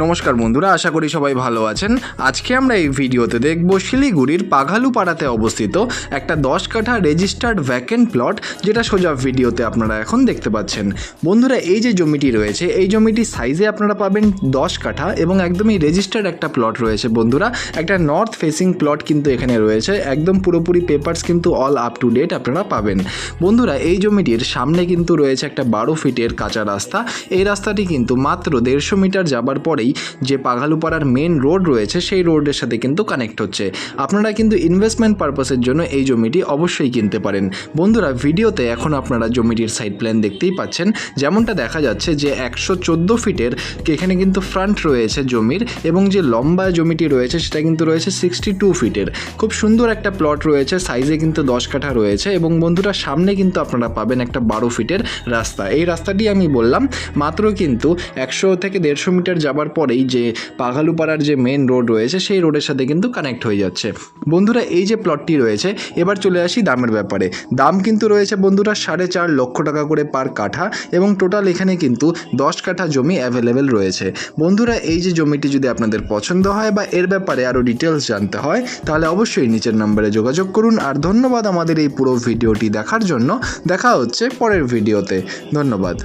নমস্কার বন্ধুরা, আশা করি সবাই ভালো আছেন। আজকে আমরা এই ভিডিওতে দেখব শিলিগুড়ির পাঘালুপাড়াতে অবস্থিত একটা 10 কাঠা রেজিস্টার্ড ভ্যাকেন্ট প্লট, যেটা সোজা ভিডিওতে আপনারা এখন দেখতে পাচ্ছেন। বন্ধুরা, এই যে জমিটি রয়েছে, এই জমিটির সাইজে আপনারা পাবেন 10 কাঠা এবং একদমই রেজিস্টার্ড একটা প্লট রয়েছে। বন্ধুরা, একটা নর্থ ফেসিং প্লট কিন্তু এখানে রয়েছে, একদম পুরোপুরি পেপারস কিন্তু অল আপ টু ডেট আপনারা পাবেন। বন্ধুরা, এই জমিটির সামনে কিন্তু রয়েছে একটা 12 ফিটের কাঁচা রাস্তা। এই রাস্তাটি কিন্তু মাত্র 150 মিটার যাবার পরেই যে পাঘালুপাড়ার মেন রোড রয়েছে সেই রোডের সাথে কিন্তু কানেক্ট হচ্ছে। আপনারা কিন্তু ইনভেস্টমেন্ট পারপাসের জন্য এই জমিটি অবশ্যই কিনতে পারেন। বন্ধুরা, ভিডিওতে এখন আপনারা জমিটির সাইড প্ল্যান দেখতেই পাচ্ছেন। যেমনটা দেখা যাচ্ছে যে 114 ফিটের এখানে কিন্তু ফ্রন্ট রয়েছে জমির, এবং যে লম্বা জমিটি রয়েছে সেটা কিন্তু রয়েছে 62 ফিটের। খুব সুন্দর একটা প্লট রয়েছে, সাইজে কিন্তু 10 কাঠা রয়েছে। এবং বন্ধুরা, সামনে কিন্তু আপনারা পাবেন একটা 12 ফিটের রাস্তা। এই রাস্তাটি আমি বললাম মাত্র কিন্তু 100 থেকে 150 মিটার যাবার পরেই যে পাঘালুপাড়ার যে মেন রোড রয়েছে সেই রোডের সাথে কিন্তু কানেক্ট হয়ে যাচ্ছে। বন্ধুরা, এই যে প্লটটি রয়েছে, এবার চলে আসি দামের ব্যাপারে। দাম কিন্তু রয়েছে বন্ধুরা 4.5 লক্ষ টাকা করে পার কাঠা, এবং টোটাল এখানে কিন্তু 10 কাঠা জমি অ্যাভেলেবেল রয়েছে। বন্ধুরা, এই যে জমিটি যদি আপনাদের পছন্দ হয় বা এর ব্যাপারে আরও ডিটেলস জানতে হয়, তাহলে অবশ্যই নিচের নম্বরে যোগাযোগ করুন। আর ধন্যবাদ আমাদের এই পুরো ভিডিওটি দেখার জন্য। দেখা হচ্ছে পরের ভিডিওতে। ধন্যবাদ।